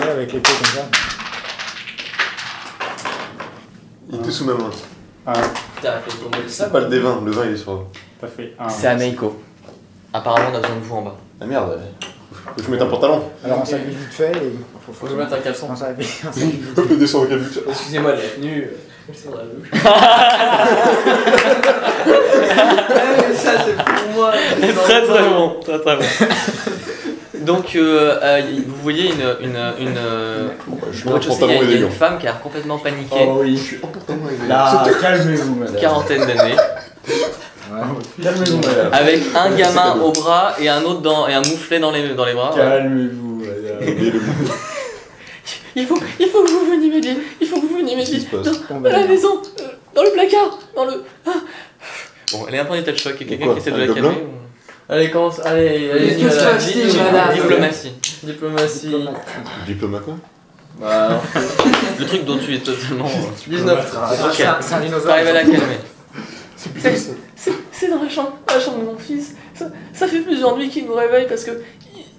Ouais, avec l'épée comme ça. Il était sous ma main. Ah, T'as fait tomber le C'est sable. pas le D20, le 20 il est sur. t'as fait un. C'est Ameiko. Apparemment, on a besoin de vous en bas. Ah merde, faut que je mette un pantalon. Alors on s'habille vite fait et. Faut que je mette un caleçon. On s'habille. Hop, le descend au cabuc. Excusez-moi de la tenue. C'est dans la douche. Ça, c'est pour moi. Très très bon, très très bon. Donc, vous voyez Je mets un au rez-de-chaussée, pantalon il y a élégant. une femme qui a l'air complètement paniquée, Oh oui. Je suis un pantalon élégant. Là, calmez-vous, madame. quarantaine d'années, Calmez-vous, madame. avec un gamin au bras et un autre et un mouflet dans les bras. Calmez-vous, madame. Mais le Il faut que vous veniez m'aider. Il faut que vous veniez Qu'est-ce qui m'aider. se passe Dans la maison, dans le placard, dans le. Ah. Bon, elle est un peu en état de choc. Il y a quelqu'un Quoi, qui essaie de un la gobelin calmer. Allez, commence. Allez, Qu'est-ce que c'est, madame Diplomatie. Diplomatie. diplôme à quoi? Bah, Le truc dont tu es totalement. 19. Ok. C'est un dinosaure. T'arrives à la calmer. C'est plutôt ça. C'est dans la chambre de mon fils. Ça fait plusieurs nuits qu'il nous réveille parce que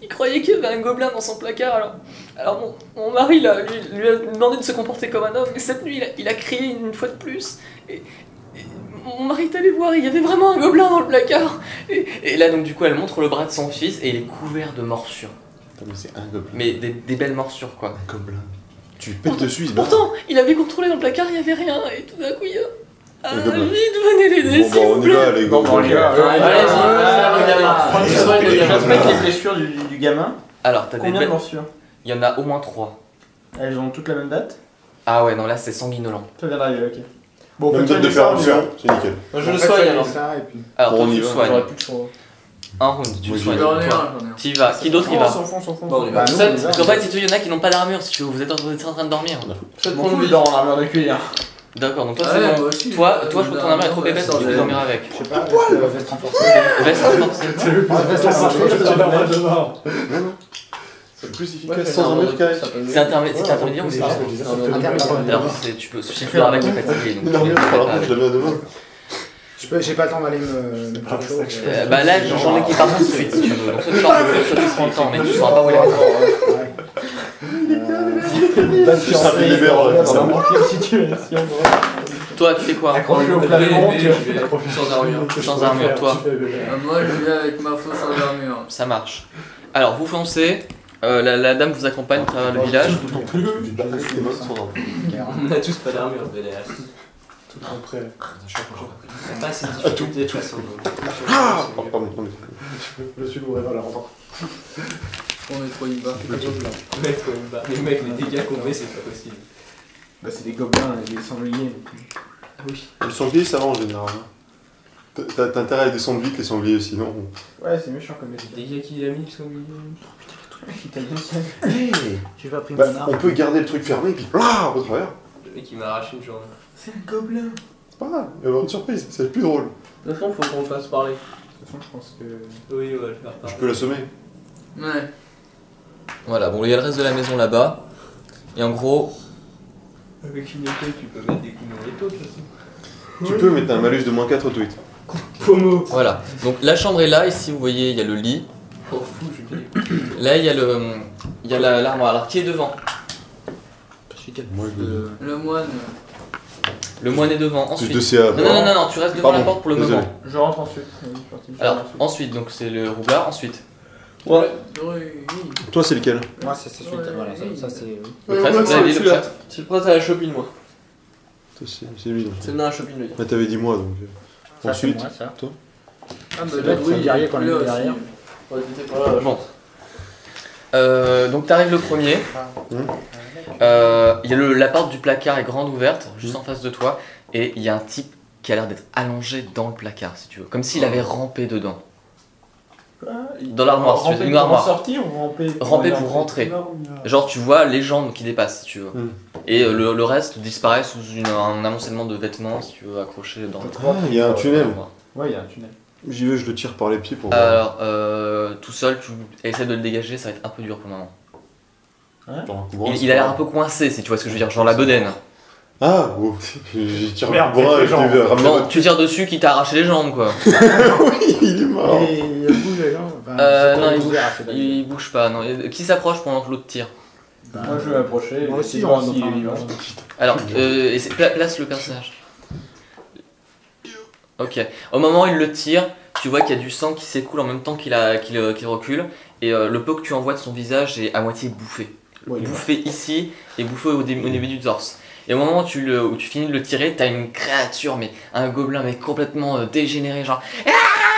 il croyait qu'il y avait un gobelin dans son placard. Alors mon mari lui a demandé de se comporter comme un homme, mais cette nuit il a crié une fois de plus. Et mon mari est allé voir, il y avait vraiment un gobelin dans le placard. Et là donc du coup elle montre le bras de son fils et il est couvert de morsures. Attends, mais c'est un gobelin. Mais des belles morsures quoi. Un gobelin. Tu lui pètes dessus, il se bat. Pourtant il avait contrôlé dans le placard, il n'y avait rien. Et tout d'un coup il y a... Ah, Le gobelin. vite, venez l'aider, Bon, s'il bah, vous on y plaît. va, les gars. on y va. Allez-y, Respecte les blessures du gamin. Alors t'as des Combien de belles... morsures? Il y en a au moins 3. Elles ont toutes la même date? Ah ouais non là c'est sanguinolent. Ça vient d'arriver, ok. Bon, Même faites date de ça, on y va. péremption, c'est nickel. Moi, je le soigne alors. Ça, et puis... Alors Bon, toi on y tu va. soignes. J'aurais plus de choix. Un round, tu Moi, le j'y vais. soignes. J'en ai un, j'en ai un. Tu y vas. Qui d'autre y va? S'en fond. Bon, on y va. Bah, nous, Sept. on y va. Parce qu'en fait, si tu veux, il y en a qui n'ont pas d'armure. Si tu veux, vous êtes en train de dormir. Faites Mon pour fou, nous. il dort en armure de cuir. D'accord, donc toi Ah c'est ouais, bon. moi aussi. Toi, je crois que ton armure est trop épaisse, donc tu peux dormir avec. Je sais pas, veste renforcée. Veste renforcée. Veste renforcée. C'est plus efficace sans armure qu'avec. C'est intermédiaire ou c'est juste Alors, tu peux suffire avec le fatigué. donc Une tu armure, peux par pas contre, je la mets à demain. J'ai pas le temps d'aller me prendre chaud. Bah là, j'en ai qui partent tout de suite si tu veux. Donc soit tu sors le feu, soit tu seras en temps, mais tu sauras pas où il est. Tu seras plus libéré. Toi, tu fais quoi? Accroché au Je plafond. vais sans armure. Sans armure, toi. Moi je viens avec ma fausse sans armure. Ça marche. Alors, vous foncez. La dame vous accompagne à travers le village. Les mains sans armure. On a tous pas d'armure, BDH. Pas assez de difficulté de toute façon. Oh, pardon. Je suis l'ouvrir la rentrée. On est trop une barre. Les mecs, les dégâts qu'on met, c'est pas possible. Bah, c'est des gobelins et des sangliers. Ah oui. Le sanglier, ça va en général. hein. T'as intérêt à descendre vite les sangliers, sinon. Ouais, c'est méchant comme Les dégâts qu'il a mis, le sanglier. J'ai pas pris Bah, mon arme. on peut garder le truc fermé et puis là, au travers. Le mec, il m'a arraché une journée. C'est un gobelin. C'est pas grave, il va y avoir une surprise, c'est plus drôle. De toute façon, faut qu'on le fasse parler. De toute façon, je pense que. Oui, on va le faire Je parler. peux l'assommer. Ouais. Voilà, bon, il y a le reste de la maison là-bas. Et en gros, Avec une épée, tu peux mettre des coups dans les taux, de toute façon. Tu peux, mais t'as un malus de moins 4 au tweet. Pomo. voilà. Donc la chambre est là, ici vous voyez, il y a le lit. Oh fou, je vais. Là, il y a l'armoire. Alors, qui est devant? Moi, Le moine. Le moine est devant. plus Ensuite. de CA. Non, tu restes devant Pardon, la porte pour le désolé. moment. Je rentre ensuite. Alors, ensuite, donc c'est le roublard. Ensuite, Oui. Toi, c'est lequel? Moi, c'est suite. Voilà, ça c'est. le prêtre. Vous avez dit le celui-là. prêtre. C'est le prêtre à la chopine, moi. Toi, c'est lui. donc. C'est venu à la chopine, lui. Bah, t'avais dit moi, donc. Ensuite, Moi, ça. toi. Ah bah C'est là que c'est un guerrier qu'on a mis là derrière. aussi. Ouais, t'étais pas là. Bon. Donc t'arrives le premier. Mmh. Il y a la porte du placard est grande ouverte, juste en face de toi, et il y a un type qui a l'air d'être allongé dans le placard, si tu veux, comme s'il avait rampé dedans. Dans l'armoire, si tu veux, une armoire. Sortir ou ramper Ramper pour rentrer. Genre tu vois les jambes qui dépassent, si tu veux. Mm. Et le reste disparaît sous un amoncellement de vêtements, si tu veux, accrochés dans Ah, il y a un tunnel. Ouais, il y a un tunnel. J'y vais, je le tire par les pieds pour voir. Alors, tout seul, tu essaies de le dégager, ça va être un peu dur pour le moment. Genre un coup grand, Il a l'air un peu coincé, si tu vois ce que je veux dire, genre la bedaine. Ah, oh, j'y tire Merde, le bras et je genre. vais ramener Bon, tu tires dessus qui t'a arraché les jambes, quoi. Oui, il est mort. Et il bouge les gens. Non, il bouge pas, non. Qui s'approche pendant que l'autre tire? Moi je vais m'approcher. Moi aussi, et je voir rentre s'il est dans vivant. Alors, place le personnage. Ok. Au moment où il le tire, tu vois qu'il y a du sang qui s'écoule en même temps qu'il recule. Et le peu que tu envoies de son visage est à moitié bouffé. Ouais, il est Bouffé ici et bouffé au début du torse. Et au moment où tu finis de le tirer, t'as une créature, mais un gobelin mais complètement dégénéré, genre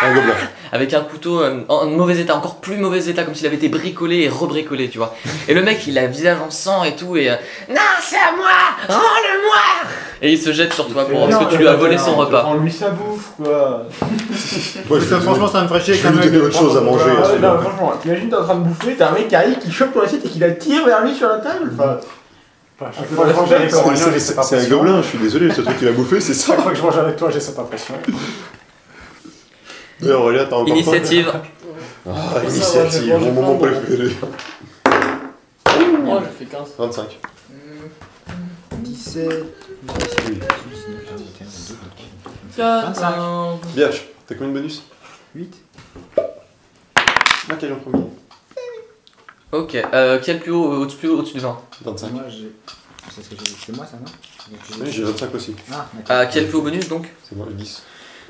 Un gobelin. avec un couteau en mauvais état, encore plus mauvais état, comme s'il avait été bricolé et rebricolé, tu vois. Et le mec, il a le visage en sang et tout, et non, c'est à moi, rends-le-moi. Et il se jette sur toi parce que tu lui as volé son repas. Prends-lui sa bouffe, quoi. Ouais, Ça, franchement, ça me ferait chier je vais lui même donner de autre chose à prendre- manger. Ah ouais, celui-là. non, franchement, t'imagines t'es en train de bouffer, t'as un mec qui arrive, qui chope ton assiette et qui la tire vers lui sur la table. Enfin, Chaque peu fois que je mange avec toi, C'est- Aurélien, j'ai cette C'est un impression. gobelin, je suis désolé, ce truc qu'il a bouffé, c'est ça. Chaque fois que je mange avec toi, j'ai cette impression. D'ailleurs, Aurélien, t'as encore Initiative. faim Ah, initiative, mon moment préféré. Moi, je fais 15. 25. 17, 18, 4. BH, t'as combien de bonus 8. Ah, quel est en premier Ok, qui est le plus haut au-dessus de 20? 25. Moi, j'ai. C'est moi ça, non? Donc, Oui, j'ai 25 aussi. Ah, d'accord. Qui est le plus haut bonus donc? C'est moi, 10.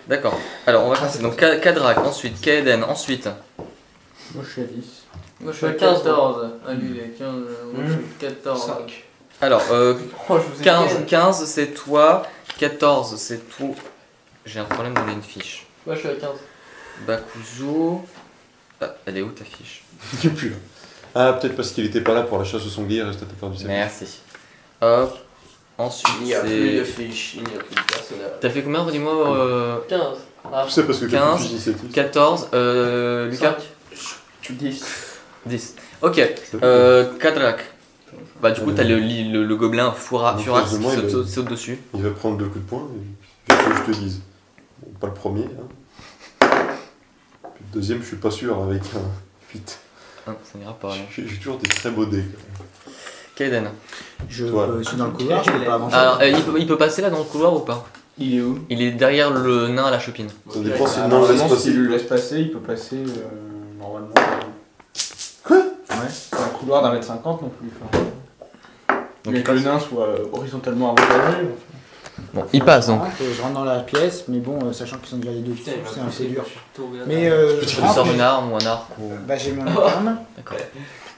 D'accord. Alors on va passer. Donc Kadrak, ensuite Kaeden, ensuite. moi je suis à 10. Moi, je suis à 14. Ah, lui, il est 15. Moi, je suis 14. 5. Alors Oh, je vous ai 15 c'est toi, 14 c'est tout. J'ai un problème dans une fiche. Moi, je suis à 15. Bakuzu. Ah, elle est où ta fiche? Il est plus là. Ah, peut-être parce qu'il était pas là pour la chasse au sanglier, reste à t'as perdu sa vie. Merci. Hop. Ensuite Il n'y a plus de c'est. fiches, il n'y a plus de personnage. T'as fait combien, dis-moi 15. Ah, Tu sais parce que t'as 15, plus d'initiative. 14, Lucas 10. 10. Ok, Kadrak. Bah du coup t'as le gobelin En Furax face de qui moi, il va- saute dessus. Il va prendre 2 coups de poing, et puis que je te dise. Bon, pas le premier, hein. Puis le deuxième, je suis pas sûr avec un 8. Ah, ça n'ira pas. J'ai toujours des très beaux dés. Kaeden. Je Toi. suis dans le couloir, je peux pas avancer. Alors il peut passer là dans le couloir ou pas? Il est où? Il est derrière le nain à la chopine. Ça dépend si Ah, le nain le laisse normalement, passer. s'il le laisse passer, il peut passer normalement. Quoi Ouais. Dans un couloir d'1 m 50 non plus. Enfin, Donc mais il que le passe. nain soit horizontalement avantagé. Bon, il passe donc. Je rentre dans la pièce, mais bon, sachant qu'ils sont déjà les deux dessus, c'est un peu dur. Mais Tu je lui sors rentre, une arme ou un arc ou. bah, j'ai mon arme, D'accord.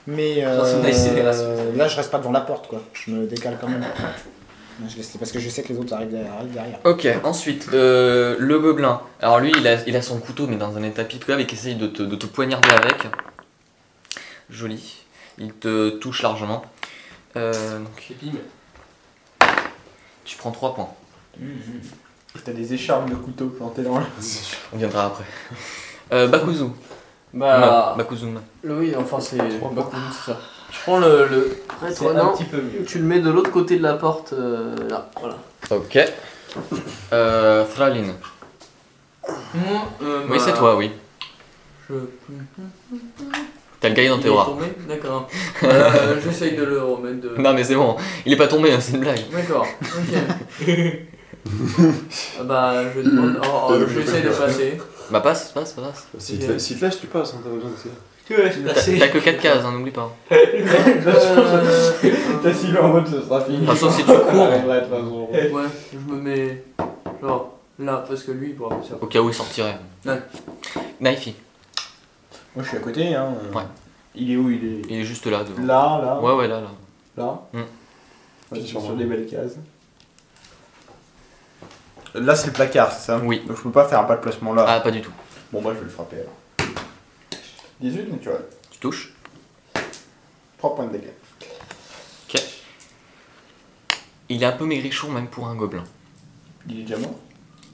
mais Dans son accélération. là je reste pas devant la porte quoi, je me décale quand même. Je laisse, parce que je sais que les autres arrivent derrière. Ok, ensuite, le gobelin. Alors lui, il a son couteau, mais dans un état pitoyable, et qui essaye de te poignarder avec. Joli. Il te touche largement. Donc, Et bim. tu prends 3 points. T'as des écharpes de couteau plantées dans le. On viendra après. Bakuzu. Bah, Bakuzuma. oui, enfin, c'est beaucoup, c'est ça. Je prends le C'est un rétronant, petit peu mieux. tu le mets de l'autre côté de la porte, là, voilà. Ok. Thralin. Oui, c'est toi, oui. Je... T'as le guerrier dans Il tes est bras. tombé. D'accord. J'essaye de le remettre de... Non, mais c'est bon. Il est pas tombé, hein, c'est une blague. D'accord, ok. Ah bah, je demande... j'essaye de passer. Bah, passe. S'il te laisse, tu passes, hein, t'as besoin d'essayer. T'as que 4 cases, hein, n'oublie pas. T'as si en mode ce sera fini. Enfin, sauf si tu cours. Ouais, je me mets... Genre, là, parce que lui, il pourra pas faire. Au cas où il sortirait. Ouais. Knifey. Moi je suis à côté, hein. Ouais. Il est où? Il est. Il est juste là, devant. Là. Ouais, là. Là. Hmm. Ouais, sur des belles cases. Là c'est le placard, c'est ça? Oui. Donc je peux pas faire un pas de placement là. Ah, pas du tout. Bon bah je vais le frapper alors. 18 naturel. Tu touches. 3 points de dégâts. Ok. Il est un peu maigrichon, même pour un gobelin. Il est déjà mort?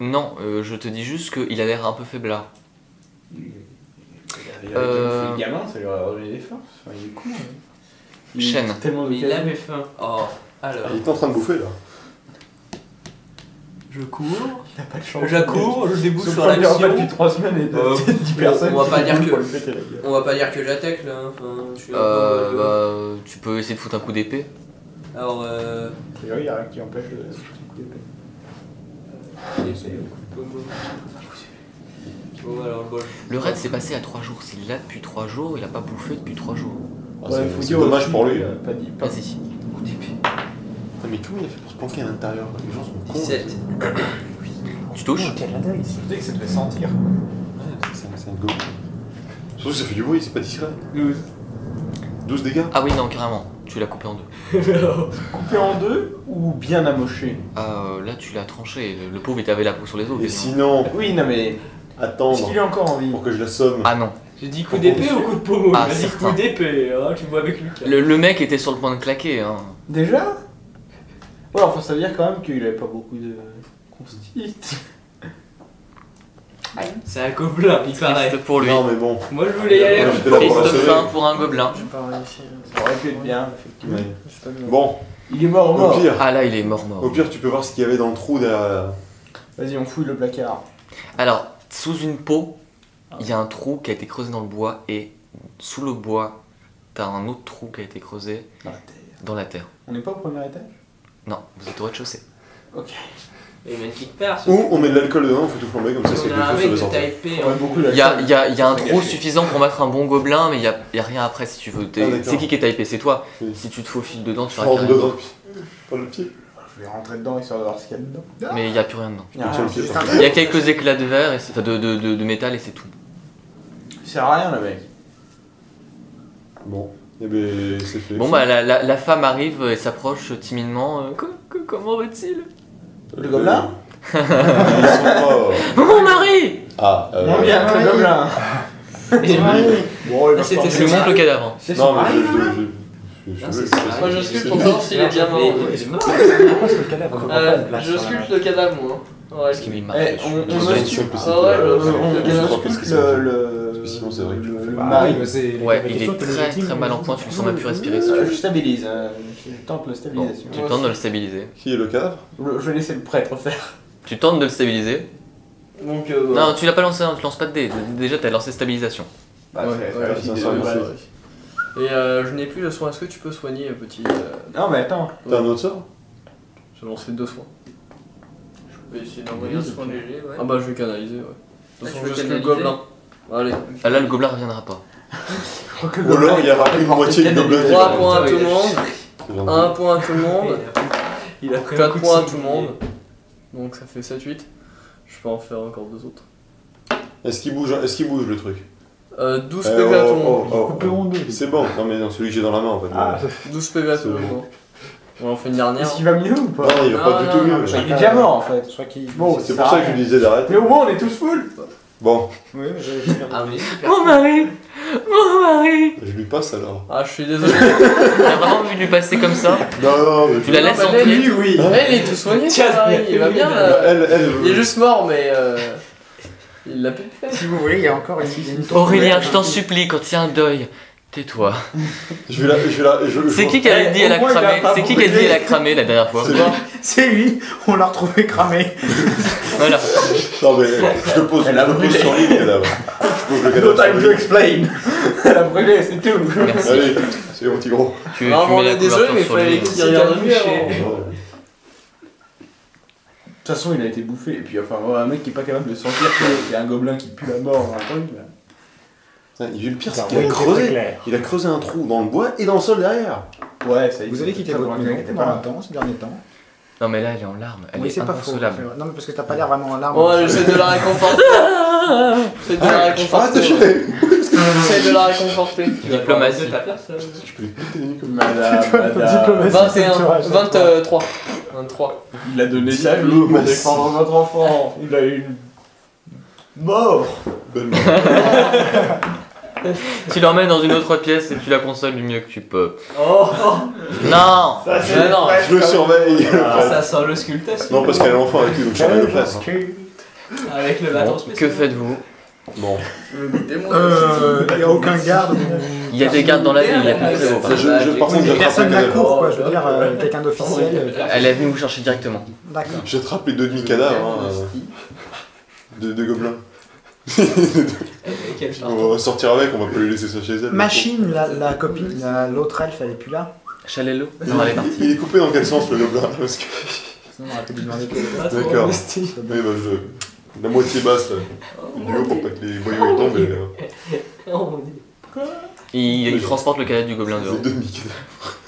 Non, je te dis juste qu'il a l'air un peu faiblard. Il a fait le gamin, ça lui aurait redonné des forces. Enfin, il est con. Hein. Il Chaîne. a tellement de Il avait faim. Oh, alors, Il est en train de bouffer là. je cours, Il a pas de chance. j'accours, je débouche Sauf sur qu'on lui repas l'action. depuis 3 semaines et 10 personnes. on va pas qui dire courent que- pour lui péter la gueule. On va pas dire que j'attaque là, enfin, je suis un peu... Bah, tu peux essayer de foutre un coup d'épée. Alors, A priori, il n'y a rien qui empêche le coup d'épée. Bon, alors, bon, Le raid s'est passé à 3 jours. S'il est là depuis 3 jours, il a pas bouffé depuis 3 jours. Ah, Ouais, faut c'est dire dommage aussi, pour lui. Pas dit. Pas Vas-y. Putain, mais comment il a fait pour se planquer à l'intérieur? Les gens sont cons. 17. Tu touches? Quel adresse? Je sais que ça devait sentir. Ouais, c'est un go. Surtout que ça fait du bruit, c'est pas discret. 12 dégâts. Ah oui, non, carrément. Tu l'as coupé en deux. Coupé en deux ou bien amoché? Là, tu l'as tranché. Le pauvre, il t'avait la peau sur les os. Et quasiment. sinon, Oui, non mais. Est-ce attendre qu'il est encore en vie? pour que je l'assomme. Ah non. J'ai dit coup d'épée ou coup de pommeau? Ah, Il m'a dit certain. coup d'épée, hein, tu vois avec Lucas. Le mec était sur le point de claquer. Hein. Déjà? Ouais, enfin ça veut dire quand même qu'il avait pas beaucoup de constite. C'est un gobelin, il paraît. Triste pour lui. Non, mais bon. Moi je voulais y aller. Ouais, j'étais là pour la Triste sauver. fin pour un gobelin. J'ai pas réussi. Ça aurait pu être bien, effectivement. Ouais. Bon, Il est mort, au mort. pire, Ah là, il est mort. au pire, tu peux voir ce qu'il y avait dans le trou derrière la... Vas-y, on fouille le placard. Alors, sous une peau, il y a un trou qui a été creusé dans le bois et sous le bois, t'as un autre trou qui a été creusé Dans la terre. dans la terre. On n'est pas au premier étage? Non, vous êtes au rez-de-chaussée. Ok. Il y a une petite paire. Ou on met de l'alcool dedans, on fait tout flamber, comme ça, c'est On quelque a un chose, ça mec va de sortir. taille P. On a beaucoup de Il y a un Ça trou gâche. suffisant pour mettre un bon gobelin, mais il y a rien après si tu veux. Ah, d'accord. C'est qui est typé? C'est toi. Oui. Si tu te faufiles dedans, tu Je feras rentre rien. dedans, puis par le pied. Je vais rentrer dedans histoire de voir ce qu'il y a dedans. Mais il n'y a plus rien dedans. Il y a Tiens, rien, le pied, c'est par juste Il y a quelques éclats de verre, et enfin de métal et c'est tout. Il sert à rien le mec. Bon, et ben c'est fait. Bon bah la femme arrive et s'approche timidement. Comment va-t-il? Le gobelin? Ils sont pas... Mon mari! Ah, Moins bien que le gobelin. Bon, il va C'était pas- Je lui montre le cadavre. C'est Non, son mais mari, Ah, c'est ça. Moi je sculpte pour savoir s'il est bien mort. Pourquoi c'est le cadavre? Je sculpte le cadavre moi. Ouais. Parce qu'il marque Eh, dessus. on Je me sais sculpte. une Ah ouais, possibilité. je Je crois On que sculpte c'est le. Parce que sinon, c'est vrai que tu le le fais. mari. Ouais, il est très mal en point, tu ne sens même plus respirer. Si tu veux. Je stabilise, je tente la stabilisation. Tu tentes de le stabiliser. Qui est le cadavre? Je vais laisser le prêtre faire. Tu tentes de le stabiliser. Donc Non, tu l'as pas lancé, hein, tu lances pas de dés. Déjà, t'as lancé stabilisation. Bah, Ouais, c'est- ouais, c'est- ça, c'est- ça, ouais. ça. Et je n'ai plus le soin. Est-ce que tu peux soigner petit Non, mais attends. T'as un autre sort? J'ai lancé 2 soins. Je vais essayer d'envoyer Oui, un soin ok. léger, ouais. Ah bah je vais canaliser, ouais. De Ah, toute façon, tu veux je suis le canaliser gobelin. Allez. Ah, là, le gobelin reviendra pas. Je crois que le Ou alors il y aura une moitié de gobelin qui 3 va. points à tout le monde. C'est gentil. 1 point à tout le monde. Il a pris 4 points à tout le monde. Donc ça fait 7-8. Je peux en faire encore 2 autres. Est-ce qu'il bouge le truc? 12 PV à tout le monde. Coupé en deux. C'est bon, non mais non, celui que j'ai dans la main en fait. Ah, 12 PV à tout le C'est monde. On en fait une dernière. Est-ce qu'il va mieux ou pas? Non, il va pas du tout mieux. Il est déjà mort en fait. je crois qu'il. Bon, C'est pour ça que je lui disais d'arrêter. Mais au moins on est tous full. Bon, Oui, mais j'avais fait. Ah mais super. Mon mari! Mon mari! je lui passe alors. Ah je suis désolé. T'as vraiment envie de lui passer comme ça? Non, mais Tu la laisses bah, entrer? lui, oui. Elle est tout soigné, Tiens, ça, il va bien. Elle. Il est juste mort, mais il l'a plus fait. Si vous voulez, il y a encore une. Aurélien, je t'en supplie, quand il y a un deuil, tais-toi. Je vais la. C'est qui a dit elle a au moins, il a cramé? pas C'est qui a dit brûlé. elle a cramé la dernière fois? C'est lui. C'est lui, on l'a retrouvé cramé. Voilà. Non mais je le pose, Elle a je le pose brûlé. sur lui le cadavre. Je pose le No cadavre time to sur lui. explain. Elle a brûlé, c'est tout. Merci. Allez, c'est mon petit gros. Tu Non, mais on mets la est désolé, couverture mais il sur fallait lui. qu'il regarde mieux avant. Ouais. De toute façon, il a été bouffé. Et puis, enfin, un mec qui est pas capable de sentir qu'il y a un gobelin qui pue la mort dans un truc là. Putain, le pire, c'est qu'il a creusé. Il a creusé un trou dans le bois et dans le sol derrière. Ouais, ça y est. Vous avez quitté ça votre va, maison t'inquiète pendant pas. un temps, ces derniers temps. Non mais là elle est en larmes, elle Oui, est c'est pas faux. inconsolable. Non, mais parce que t'as pas l'air vraiment en larmes. Bon, j'essaie de la réconforter. J'essaie de la réconforter. J'essaie de la réconforter. Diplomatie. Je peux les péter les nuits comme Madame, Diplomatie. 21, 23. 23. Il a donné sa vie pour défendre votre enfant. Il a eu une mort. belle. Tu l'emmènes dans une autre pièce et tu la consoles du mieux que tu peux. Oh, Non! Ça, Mais non. Je le surveille. ça sent le sculpteur. Non, parce qu'elle a l'enfant avec lui, donc je surveille le presse. Avec le bâton spécial. Que faites-vous? Bon, Il n'y a aucun garde. Il y a des gardes dans la ville, il y a plus de Ça, prévôt. par contre, j'attrape Personne le n'a cadavre. court, quoi. Je veux dire, quelqu'un d'officiel. Elle est venue vous chercher directement. D'accord. J'attrape les deux demi-cadavres de gobelins. Quelle chance. On va sortir avec, on va pas les laisser ça chez elle. Machine, la copine, l'autre elfe, elle est plus là. Chalello? Non, elle est partie. Il est coupé dans quel sens le gobelin? Parce que... Sinon, on aurait pu lui demander D'accord. Oui, bah la moitié basse, là. Du haut pour pas que les boyaux ils tombent. Et, Oh mon dieu. Il transporte le cadavre du gobelin Les dehors. demi-cadavres.